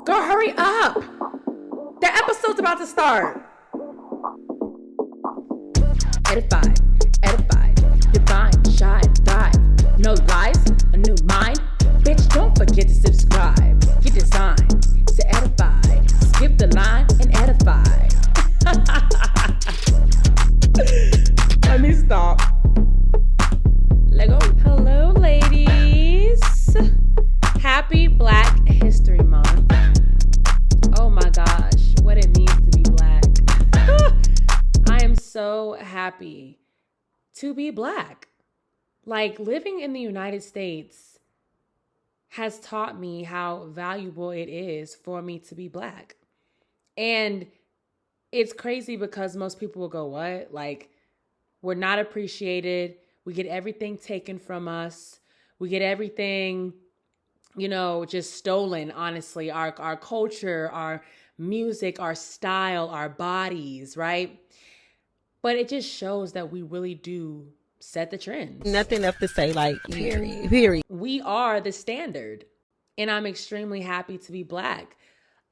Girl, hurry up. The episode's about to start. Edified, divine, shine, thrive. No lies, a new mind. Bitch, don't forget to subscribe. Get designed to edify. Skip the line and edify. Let me stop. Let go. Hello, ladies. Happy Black History Month. Oh my gosh, what it means to be Black. I am so happy to be Black. Like, living in the United States has taught me how valuable it is for me to be Black. And it's crazy because most people will go, what? Like, we're not appreciated. We get everything taken from us. We get everything, just stolen, honestly. Our culture, our music, our style, our bodies, right? But it just shows that we really do set the trends. Nothing left to say, like, period. We are the standard. And I'm extremely happy to be Black.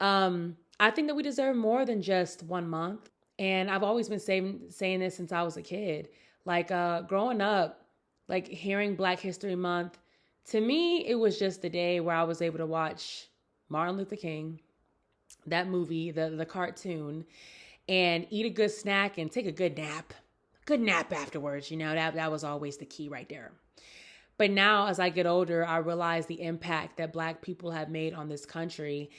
I think that we deserve more than just 1 month. And I've always been saying this since I was a kid. Like, growing up, like, hearing Black History Month, to me, it was just the day where I was able to watch Martin Luther King, that movie, the cartoon, and eat a good snack and take a good nap. Good nap afterwards, that was always the key right there. But now, as I get older, I realize the impact that Black people have made on this country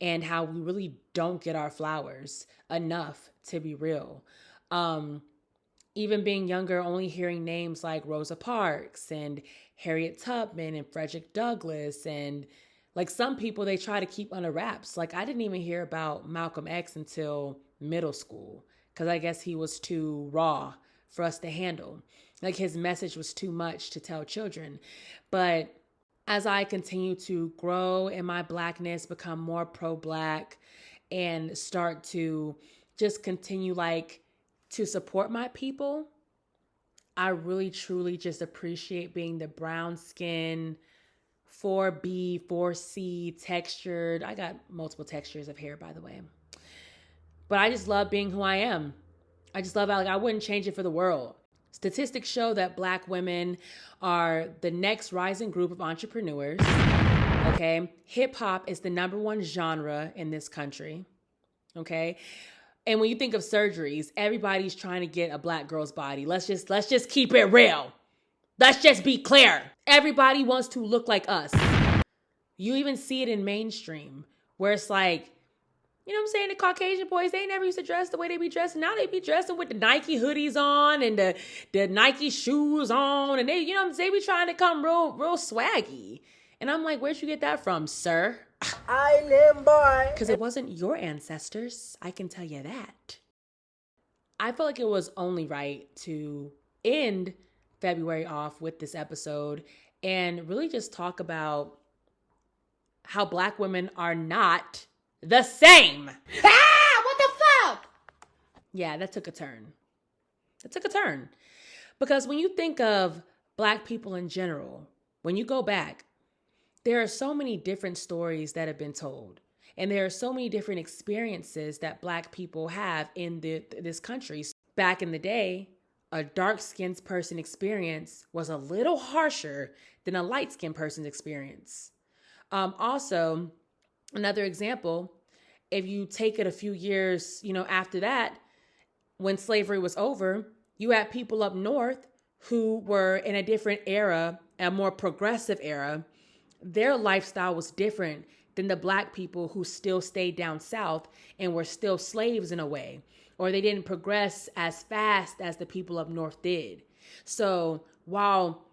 and how we really don't get our flowers enough, to be real. Even being younger, only hearing names like Rosa Parks and Harriet Tubman and Frederick Douglass, and like some people they try to keep under wraps. Like, I didn't even hear about Malcolm X until middle school because I guess he was too raw for us to handle. Like, his message was too much to tell children. But as I continue to grow in my Blackness, become more pro-Black, and start to just continue to support my people, I really, truly just appreciate being the brown skin, 4B, 4C textured. I got multiple textures of hair, by the way. But I just love being who I am. I just love I wouldn't change it for the world. Statistics show that Black women are the next rising group of entrepreneurs. Okay. Hip hop is the #1 genre in this country. Okay. And when you think of surgeries, everybody's trying to get a Black girl's body. Let's just keep it real. Let's just be clear. Everybody wants to look like us. You even see it in mainstream where it's like, the Caucasian boys, they never used to dress the way they be dressing. Now they be dressing with the Nike hoodies on and the Nike shoes on. And they, they be trying to come real swaggy. And I'm like, where'd you get that from, sir? Island boy. Because it wasn't your ancestors. I can tell you that. I felt like it was only right to end February off with this episode and really just talk about how Black women are not the same. What the fuck? Yeah, that took a turn. Because when you think of Black people in general, when you go back, there are so many different stories that have been told. And there are so many different experiences that Black people have in this country. Back in the day, a dark-skinned person experience was a little harsher than a light-skinned person's experience. Also, another example, if you take it a few years, after that, when slavery was over, you had people up north who were in a different era, a more progressive era. Their lifestyle was different than the Black people who still stayed down south and were still slaves in a way, or they didn't progress as fast as the people up north did. So while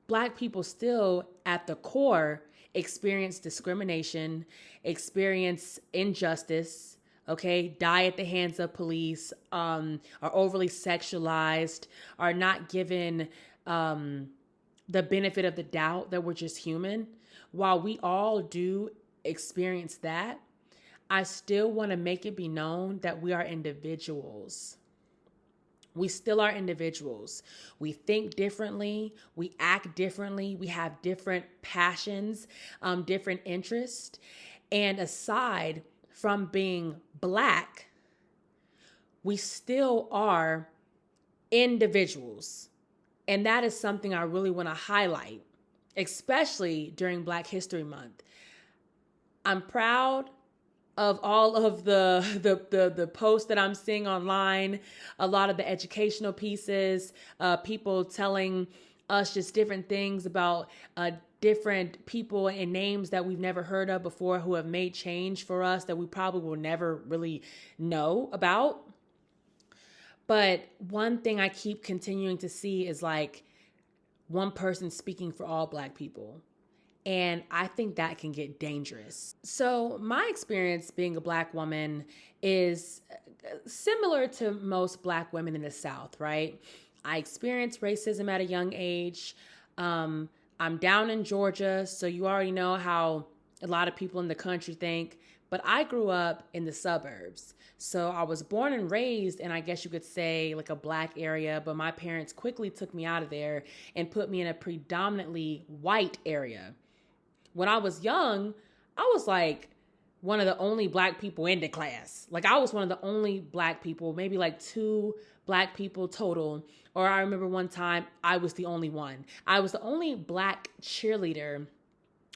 Black people still at the core experience discrimination, experience injustice, die at the hands of police, are overly sexualized, are not given the benefit of the doubt that we're just human. While we all do experience that, I still want to make it be known that we are individuals. We still are individuals. We think differently. We act differently. We have different passions, different interests. And aside from being Black, we still are individuals. And that is something I really want to highlight, especially during Black History Month. I'm proud of all of the posts that I'm seeing online, a lot of the educational pieces, people telling us just different things about different people and names that we've never heard of before who have made change for us that we probably will never really know about. But one thing I keep continuing to see is like one person speaking for all Black people. And I think that can get dangerous. So my experience being a Black woman is similar to most Black women in the South, right? I experienced racism at a young age. I'm down in Georgia, so you already know how a lot of people in the country think. But I grew up in the suburbs. So I was born and raised in, I guess you could say, like a Black area, but my parents quickly took me out of there and put me in a predominantly white area. When I was young, I was like one of the only Black people in the class. Like I was one of the only Black people, maybe like 2 Black people total. Or I remember one time I was the only one. I was the only Black cheerleader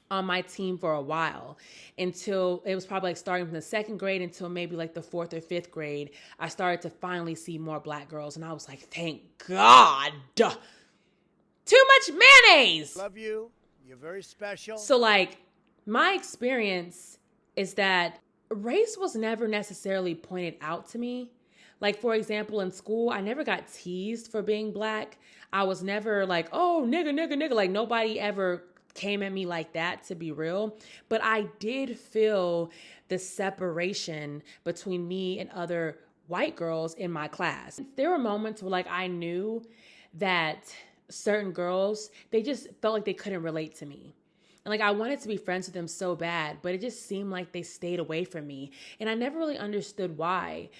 on my team for a while until it was probably like starting from the 2nd grade until maybe like the 4th or 5th grade. I started to finally see more Black girls and I was like, thank God. Too much mayonnaise. Love you. You're very special. So like my experience is that race was never necessarily pointed out to me. Like, for example, in school, I never got teased for being Black. I was never like, oh, nigga, nigga, nigga. Like nobody ever came at me like that, to be real. But I did feel the separation between me and other white girls in my class. There were moments where like I knew that certain girls, they just felt like they couldn't relate to me. And like I wanted to be friends with them so bad, but it just seemed like they stayed away from me. And I never really understood why.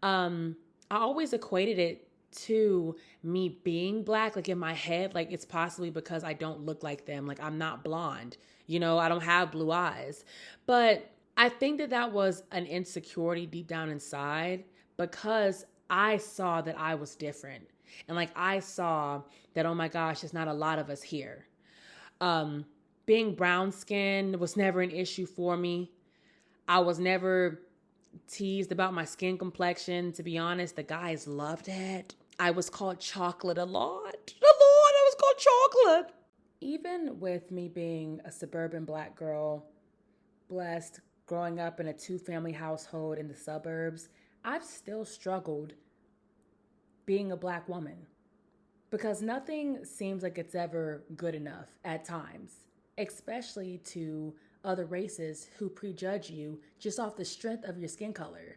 I always equated it to me being Black, like in my head, like it's possibly because I don't look like them. Like I'm not blonde, you know, I don't have blue eyes. But I think that that was an insecurity deep down inside because I saw that I was different. And like I saw that, oh my gosh, there's not a lot of us here. Being brown skinned was never an issue for me. I was never teased about my skin complexion. To be honest, the guys loved it. I was called chocolate a lot. I was called chocolate. Even with me being a suburban Black girl, blessed, growing up in a 2-family household in the suburbs, I've still struggled being a Black woman because nothing seems like it's ever good enough at times, especially to other races who prejudge you just off the strength of your skin color.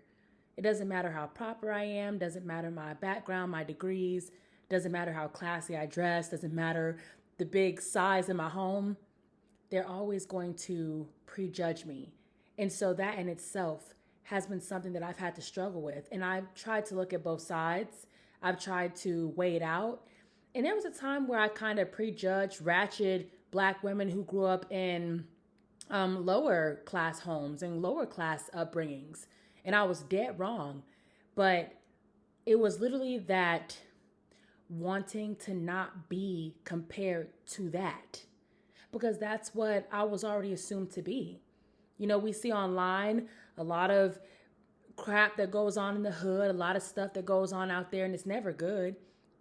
It doesn't matter how proper I am, doesn't matter my background, my degrees, doesn't matter how classy I dress, doesn't matter the big size in my home. They're always going to prejudge me. And so that in itself has been something that I've had to struggle with. And I've tried to look at both sides. I've tried to weigh it out. And there was a time where I kind of prejudged ratchet Black women who grew up in lower class homes and lower class upbringings. And I was dead wrong. But it was literally that wanting to not be compared to that. Because that's what I was already assumed to be. You know, we see online a lot of crap that goes on in the hood, a lot of stuff that goes on out there, and it's never good.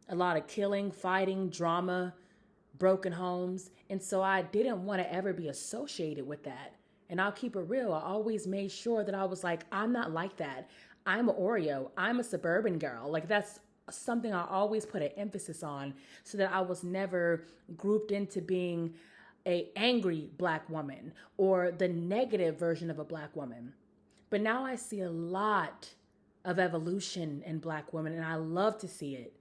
A lot of killing, fighting, drama, broken homes. And so I didn't want to ever be associated with that. And I'll keep it real. I always made sure that I was like, I'm not like that. I'm an Oreo. I'm a suburban girl. Like that's something I always put an emphasis on so that I was never grouped into being a angry Black woman or the negative version of a Black woman. But now I see a lot of evolution in Black women, and I love to see it.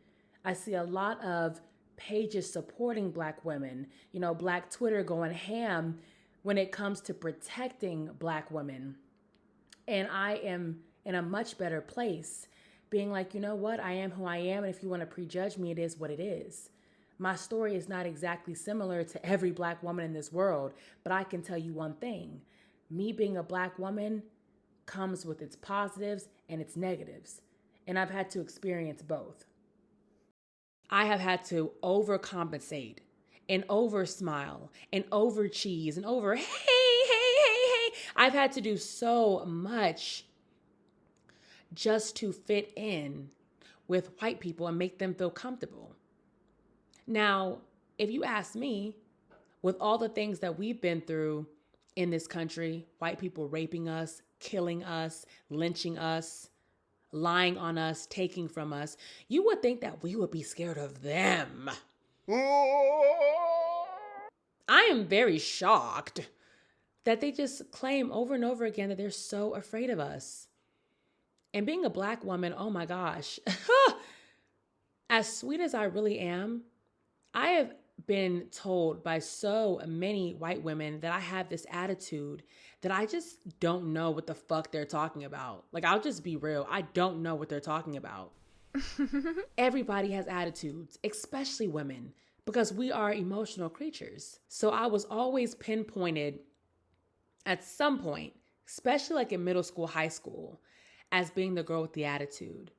I see a lot of pages supporting Black women, you know, Black Twitter going ham when it comes to protecting Black women. And I am in a much better place being like, you know what, I am who I am, and if you want to prejudge me, it is what it is. My story is not exactly similar to every Black woman in this world, but I can tell you one thing. me being a Black woman comes with its positives and its negatives. And I've had to experience both. I have had to overcompensate and over smile and over cheese and over, hey. I've had to do so much just to fit in with white people and make them feel comfortable. Now, if you ask me, with all the things that we've been through in this country, white people raping us, killing us, lynching us, lying on us, taking from us, you would think that we would be scared of them. I am very shocked that they just claim over and over again that they're so afraid of us. And being a Black woman, oh my gosh, as sweet as I really am, I have been told by so many white women that I have this attitude that I just don't know what the fuck they're talking about. Like, I'll just be real. I don't know what they're talking about. Everybody has attitudes, especially women, because we are emotional creatures. So I was always pinpointed at some point, especially like in middle school, high school, as being the girl with the attitude,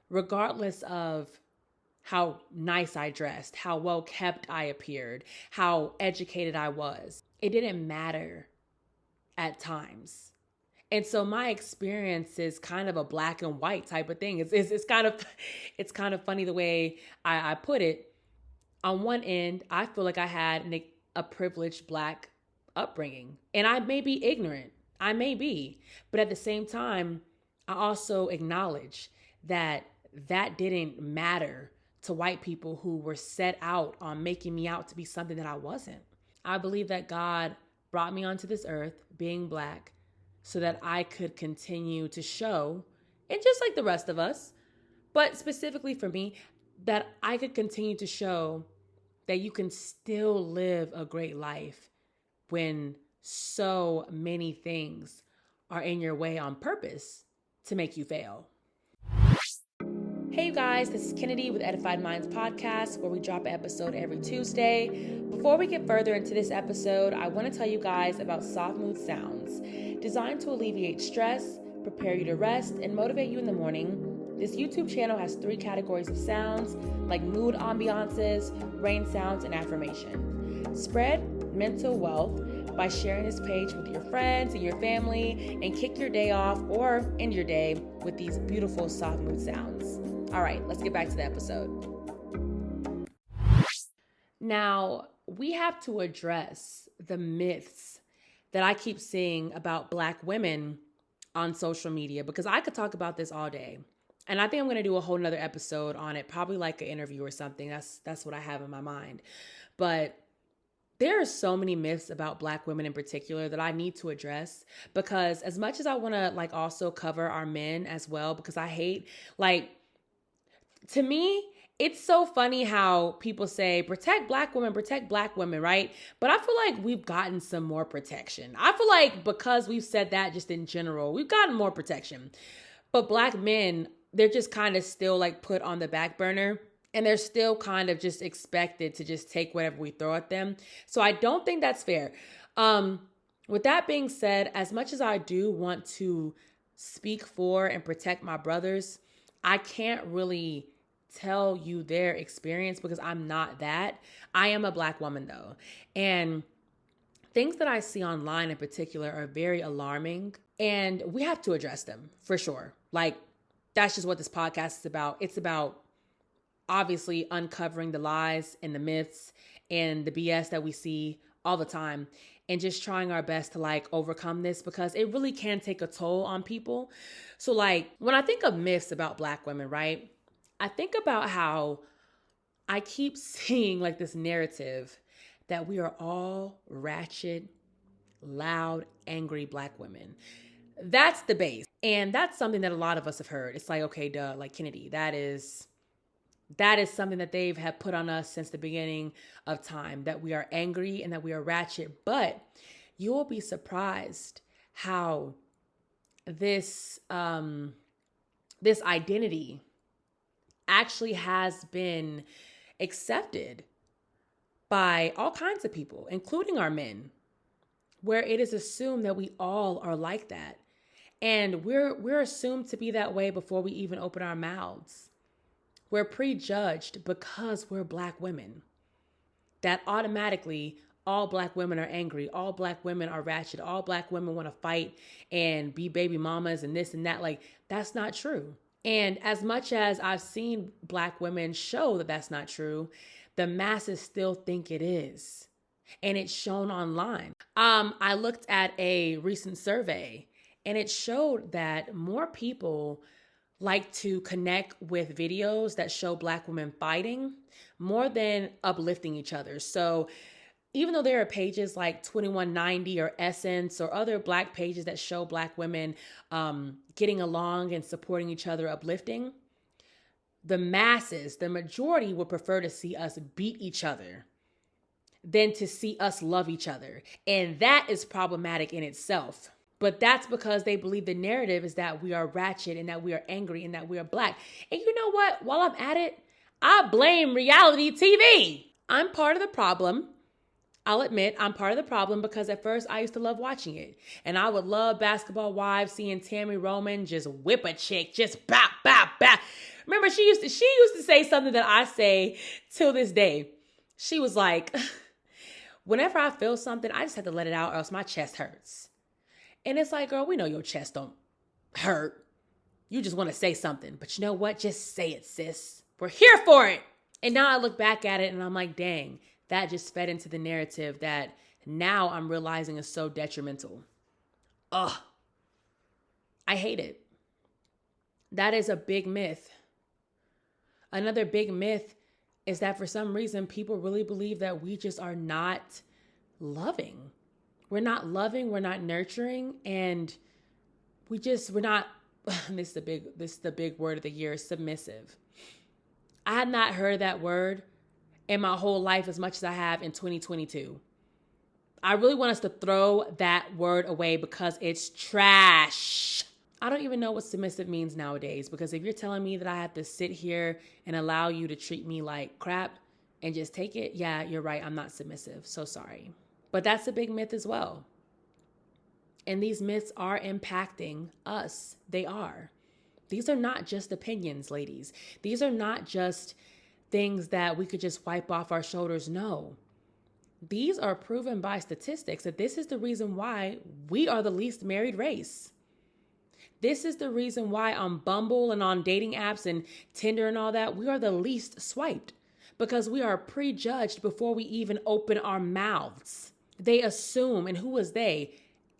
regardless of how nice I dressed, how well kept I appeared, how educated I was. It didn't matter at times. And so my experience is kind of a black and white type of thing. It's kind of funny the way I put it. On one end, I feel like I had a privileged Black upbringing, and I may be ignorant. I may be, but at the same time, I also acknowledge that didn't matter to white people who were set out on making me out to be something that I wasn't. I believe that God brought me onto this earth, being Black, so that I could continue to show, and just like the rest of us, but specifically for me, that I could continue to show that you can still live a great life when so many things are in your way on purpose to make you fail. Hey you guys, this is Kennedy with Edified Minds Podcast, where we drop an episode every Tuesday. Before we get further into this episode, I want to tell you guys about Soft Mood Sounds. Designed to alleviate stress, prepare you to rest, and motivate you in the morning, this YouTube channel has 3 categories of sounds, like mood ambiances, rain sounds, and affirmation. Spread mental wealth by sharing this page with your friends and your family, and kick your day off or end your day with these beautiful soft mood sounds. All right, let's get back to the episode. Now, we have to address the myths that I keep seeing about Black women on social media, because I could talk about this all day. And I think I'm going to do a whole nother episode on it, probably like an interview or something. That's what I have in my mind. But there are so many myths about Black women in particular that I need to address, because as much as I want to also cover our men as well, because I hate, to me, it's so funny how people say, protect Black women, right? But I feel like we've gotten some more protection. I feel like because we've said that just in general, we've gotten more protection. But Black men, they're just kind of still put on the back burner, and they're still kind of just expected to just take whatever we throw at them. So I don't think that's fair. With that being said, as much as I do want to speak for and protect my brothers, I can't really tell you their experience because I'm not that. I am a Black woman though. And things that I see online in particular are very alarming, and we have to address them for sure. That's just what this podcast is about. It's about obviously uncovering the lies and the myths and the BS that we see all the time, and just trying our best to overcome this, because it really can take a toll on people. So when I think of myths about Black women, right? I think about how I keep seeing this narrative that we are all ratchet, loud, angry Black women. That's the base. And that's something that a lot of us have heard. It's okay, duh, Kennedy, that is something that they've had put on us since the beginning of time, that we are angry and that we are ratchet. But you will be surprised how this identity actually has been accepted by all kinds of people, including our men. where it is assumed that we all are like that. And we're assumed to be that way before we even open our mouths. We're prejudged because we're Black women. That automatically all Black women are angry, all Black women are ratchet, all Black women want to fight and be baby mamas and this and that. Like, that's not true. And as much as I've seen Black women show that that's not true, the masses still think it is. And it's shown online. I looked at a recent survey and it showed that more people like to connect with videos that show Black women fighting more than uplifting each other. So even though there are pages like 2190 or Essence or other Black pages that show Black women getting along and supporting each other, uplifting, the masses, the majority would prefer to see us beat each other than to see us love each other. And that is problematic in itself. But that's because they believe the narrative is that we are ratchet and that we are angry and that we are Black. And you know what? While I'm at it, I blame reality TV. I'm part of the problem. I'll admit I'm part of the problem because at first I used to love watching it. And I would love Basketball Wives, seeing Tammy Roman just whip a chick, just bop, bop, bop. Remember, she used to say something that I say till this day. She was like, whenever I feel something, I just have to let it out or else my chest hurts. And it's like, girl, we know your chest don't hurt. You just want to say something. But you know what? Just say it, sis. We're here for it. And now I look back at it and I'm like, dang, that just fed into the narrative that now I'm realizing is so detrimental. Ugh. I hate it. That is a big myth. Another big myth is that for some reason, people really believe that we just are not loving. We're not loving, we're not nurturing, and we're not, this is the big word of the year, submissive. I had not heard that word in my whole life as much as I have in 2022. I really want us to throw that word away because it's trash. I don't even know what submissive means nowadays, because if you're telling me that I have to sit here and allow you to treat me like crap and just take it, yeah, you're right, I'm not submissive. So sorry. But that's a big myth as well. And these myths are impacting us. They are. These are not just opinions, ladies. These are not just things that we could just wipe off our shoulders. No. These are proven by statistics that this is the reason why we are the least married race. This is the reason why on Bumble and on dating apps and Tinder and all that, we are the least swiped, because we are prejudged before we even open our mouths. They assume, and who is they?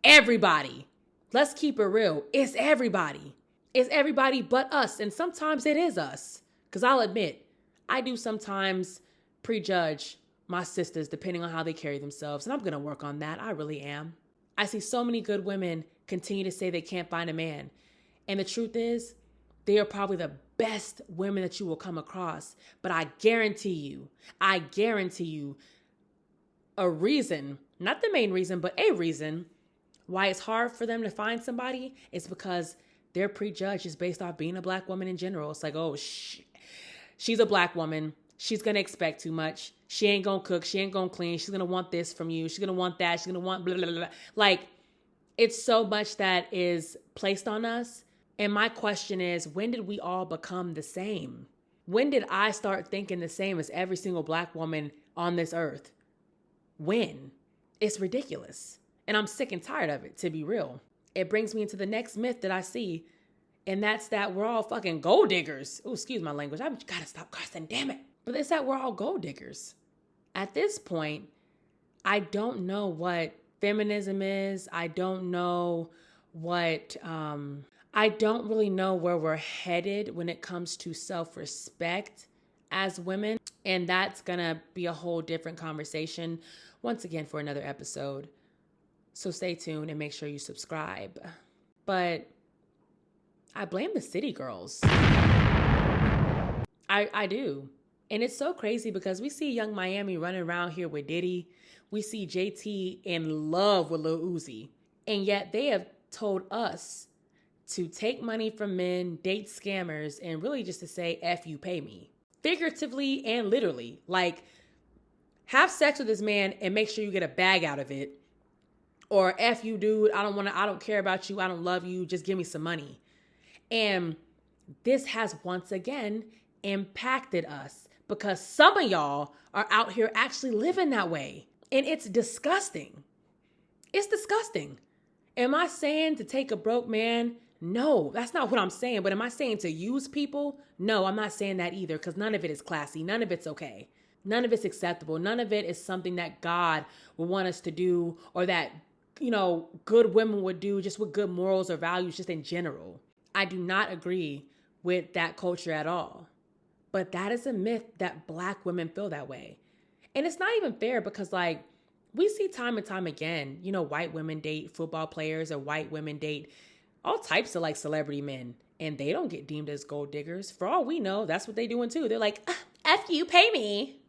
Everybody. Let's keep it real. It's everybody. It's everybody but us. And sometimes it is us. Because I'll admit, I do sometimes prejudge my sisters depending on how they carry themselves. And I'm going to work on that. I really am. I see so many good women continue to say they can't find a man. And the truth is, they are probably the best women that you will come across. But I guarantee you, a reason, not the main reason, but a reason why it's hard for them to find somebody is because their prejudge is based off being a Black woman in general. It's like, oh, she's a Black woman. She's going to expect too much. She ain't going to cook. She ain't going to clean. She's going to want this from you. She's going to want that. She's going to want blah, blah, blah. Like, it's so much that is placed on us. And my question is, when did we all become the same? When did I start thinking the same as every single Black woman on this earth? When? It's ridiculous. And I'm sick and tired of it, to be real. It brings me into the next myth that I see, and that's that we're all fucking gold diggers. Oh, excuse my language. I've got to stop cursing, damn it. But it's that we're all gold diggers. At this point, I don't know what feminism is. I don't know what, I don't really know where we're headed when it comes to self-respect as women. And that's going to be a whole different conversation once again for another episode. So stay tuned and make sure you subscribe. But I blame the city girls. I do. And it's so crazy because we see Young Miami running around here with Diddy. We see JT in love with Lil Uzi. And yet they have told us to take money from men, date scammers, and really just to say, F you, pay me. Figuratively and literally. Like, have sex with this man and make sure you get a bag out of it. Or F you, dude, I don't care about you, I don't love you, just give me some money. And this has once again impacted us because some of y'all are out here actually living that way. And it's disgusting. It's disgusting. Am I saying to take a broke man? No, that's not what I'm saying. But am I saying to use people? No, I'm not saying that either, because none of it is classy. None of it's okay. None of it's acceptable. None of it is something that God would want us to do, or that, good women would do, just with good morals or values, just in general. I do not agree with that culture at all. But that is a myth that Black women feel that way. And it's not even fair because, we see time and time again, white women date football players, or white women date all types of celebrity men, and they don't get deemed as gold diggers. For all we know, that's what they doing too. They're like, F you, pay me.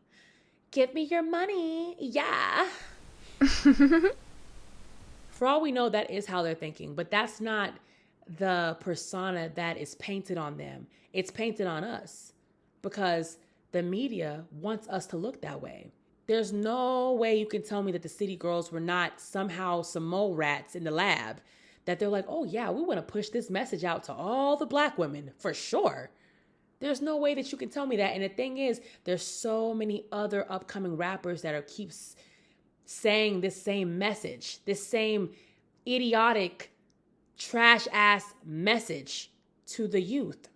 Give me your money. Yeah. For all we know, that is how they're thinking, but that's not the persona that is painted on them. It's painted on us because the media wants us to look that way. There's no way you can tell me that the city girls were not somehow some mole rats in the lab, that they're like, oh yeah, we want to push this message out to all the Black women for sure. There's no way that you can tell me that. And the thing is, there's so many other upcoming rappers that keeps saying this same message, this same idiotic, trash ass message to the youth,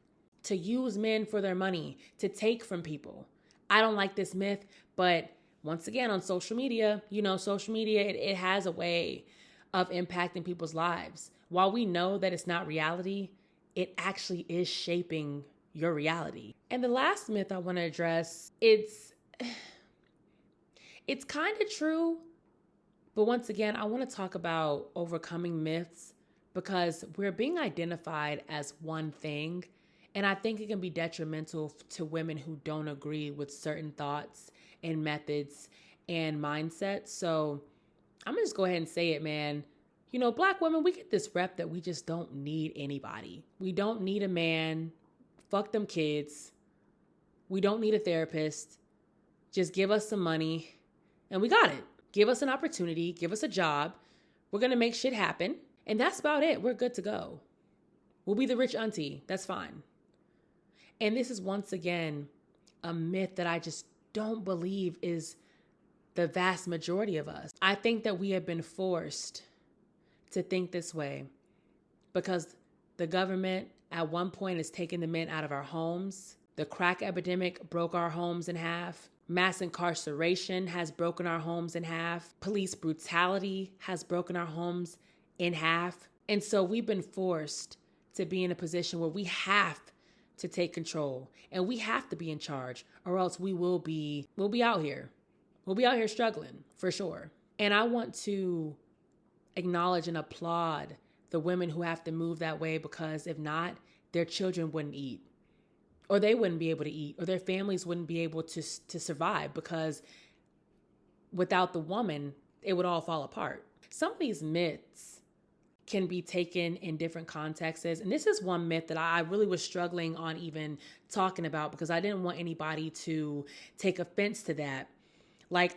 to use men for their money, to take from people. I don't like this myth, but once again, on social media, social media, it has a way of impacting people's lives. While we know that it's not reality, it actually is shaping your reality. And the last myth I want to address, it's kind of true, but once again, I want to talk about overcoming myths because we're being identified as one thing, and I think it can be detrimental to women who don't agree with certain thoughts and methods and mindsets. So I'm gonna just go ahead and say it, man. Black women, we get this rep that we just don't need anybody. We don't need a man. Fuck them kids. We don't need a therapist. Just give us some money and we got it. Give us an opportunity. Give us a job. We're going to make shit happen. And that's about it. We're good to go. We'll be the rich auntie. That's fine. And this is once again a myth that I just don't believe is the vast majority of us. I think that we have been forced to think this way because the government at one point is taking the men out of our homes. The crack epidemic broke our homes in half. Mass incarceration has broken our homes in half. Police brutality has broken our homes in half. And so we've been forced to be in a position where we have to take control and we have to be in charge, or else we'll be out here. We'll be out here struggling for sure. And I want to acknowledge and applaud the women who have to move that way, because if not, their children wouldn't eat, or they wouldn't be able to eat, or their families wouldn't be able to survive, because without the woman, it would all fall apart. Some of these myths can be taken in different contexts. And this is one myth that I really was struggling on even talking about because I didn't want anybody to take offense to that.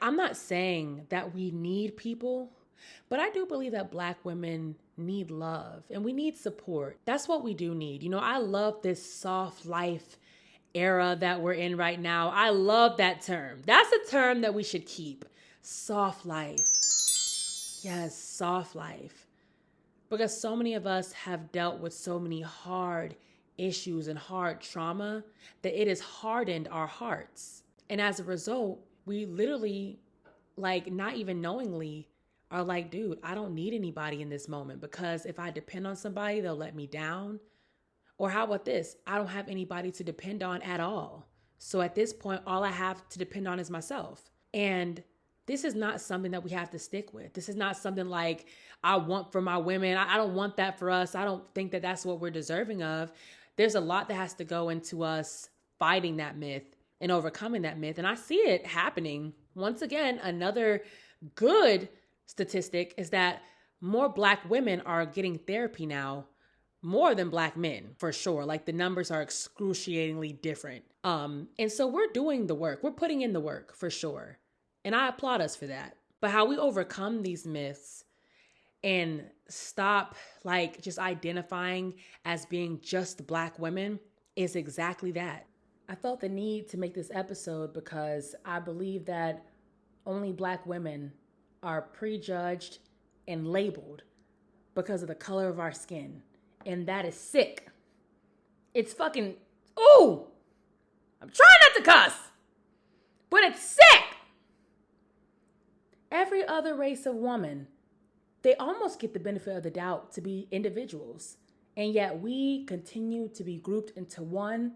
I'm not saying that we need people, but I do believe that Black women need love and we need support. That's what we do need. I love this soft life era that we're in right now. I love that term. That's a term that we should keep. Soft life. Yes, soft life. Because so many of us have dealt with so many hard issues and hard trauma that it has hardened our hearts. And as a result, we literally, not even knowingly, are like, dude, I don't need anybody in this moment, because if I depend on somebody, they'll let me down. Or how about this? I don't have anybody to depend on at all. So at this point, all I have to depend on is myself. And this is not something that we have to stick with. This is not something like I want for my women. I don't want that for us. I don't think that that's what we're deserving of. There's a lot that has to go into us fighting that myth and overcoming that myth. And I see it happening. Once again, another good statistic is that more Black women are getting therapy now, more than Black men, for sure. The numbers are excruciatingly different. And so we're doing the work. We're putting in the work for sure. And I applaud us for that. But how we overcome these myths and stop like just identifying as being just Black women is exactly that. I felt the need to make this episode because I believe that only Black women are prejudged and labeled because of the color of our skin. And that is sick. It's fucking, ooh! I'm trying not to cuss, but it's sick! Every other race of woman, they almost get the benefit of the doubt to be individuals. And yet we continue to be grouped into one.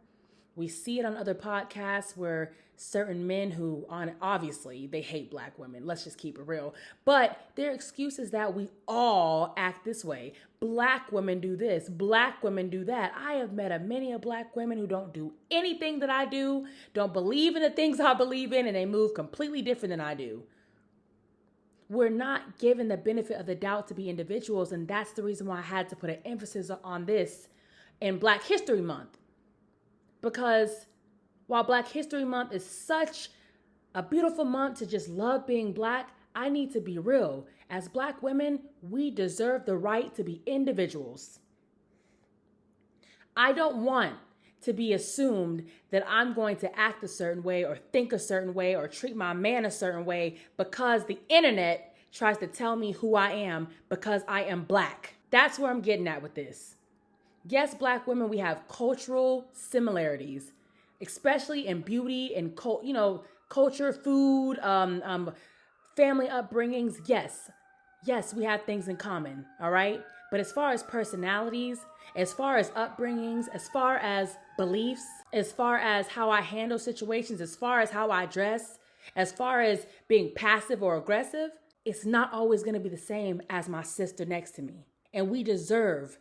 We see it on other podcasts where certain men who, obviously, they hate Black women. Let's just keep it real. But their excuse is that we all act this way. Black women do this. Black women do that. I have met many Black women who don't do anything that I do, don't believe in the things I believe in, and they move completely different than I do. We're not given the benefit of the doubt to be individuals, and that's the reason why I had to put an emphasis on this in Black History Month. Because while Black History Month is such a beautiful month to just love being Black, I need to be real. As Black women, we deserve the right to be individuals. I don't want to be assumed that I'm going to act a certain way or think a certain way or treat my man a certain way because the internet tries to tell me who I am because I am Black. That's where I'm getting at with this. Yes, Black women, we have cultural similarities, especially in beauty and culture, food, family upbringings. Yes, we have things in common, all right? But as far as personalities, as far as upbringings, as far as beliefs, as far as how I handle situations, as far as how I dress, as far as being passive or aggressive, it's not always going to be the same as my sister next to me. And we deserve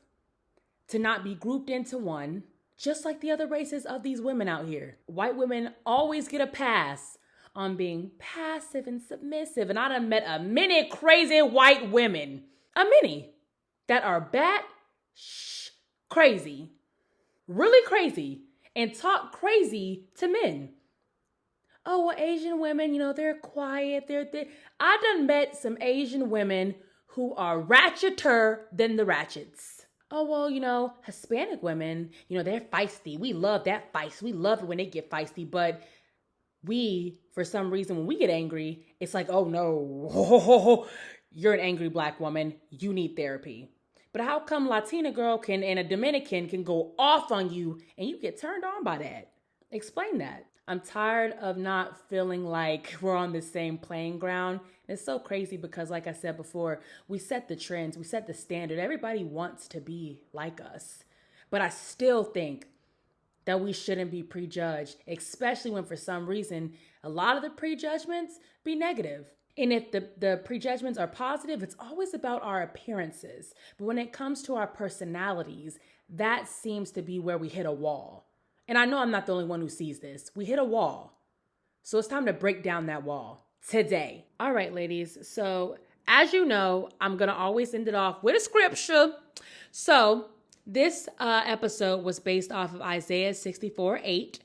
to not be grouped into one, just like the other races of these women out here. White women always get a pass on being passive and submissive. And I done met a many crazy white women, that are crazy, really crazy, and talk crazy to men. Oh, well, Asian women, they're quiet. I done met some Asian women who are ratcheter than the ratchets. Oh, well, Hispanic women, they're feisty. We love that feist. We love it when they get feisty. But we, for some reason, when we get angry, it's like, oh, no, you're an angry Black woman. You need therapy. But how come Latina girl and a Dominican can go off on you and you get turned on by that? Explain that. I'm tired of not feeling like we're on the same playing ground. It's so crazy because, like I said before, we set the trends, we set the standard. Everybody wants to be like us. But I still think that we shouldn't be prejudged, especially when for some reason a lot of the prejudgments be negative. And if the prejudgments are positive, it's always about our appearances. But when it comes to our personalities, that seems to be where we hit a wall. And I know I'm not the only one who sees this. We hit a wall. So it's time to break down that wall today. All right, ladies. So as you know, I'm going to always end it off with a scripture. So this episode was based off of Isaiah 64:8.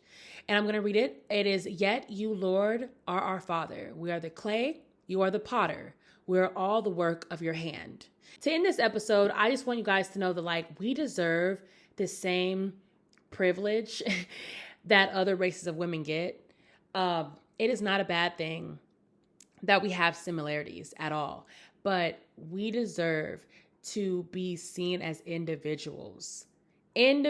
And I'm going to read it. It is, "Yet you, Lord, are our Father. We are the clay. You are the potter. We are all the work of your hand." To end this episode, I just want you guys to know that we deserve the same privilege that other races of women get. It is not a bad thing that we have similarities at all, but we deserve to be seen as individuals and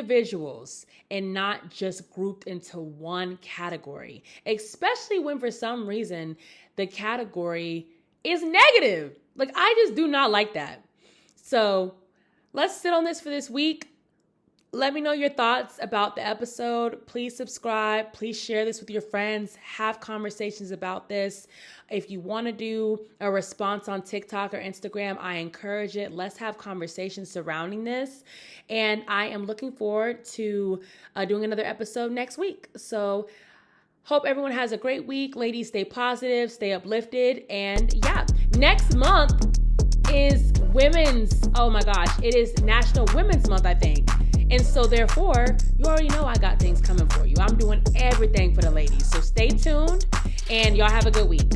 not just grouped into one category, especially when for some reason the category is negative. I just do not like that. So let's sit on this for this week. Let me know your thoughts about the episode. Please subscribe. Please share this with your friends. Have conversations about this. If you want to do a response on TikTok or Instagram, I encourage it. Let's have conversations surrounding this. And I am looking forward to doing another episode next week. So hope everyone has a great week. Ladies, stay positive, stay uplifted. And yeah, next month is it is National Women's Month, I think. And so therefore, you already know I got things coming for you. I'm doing everything for the ladies. So stay tuned and y'all have a good week.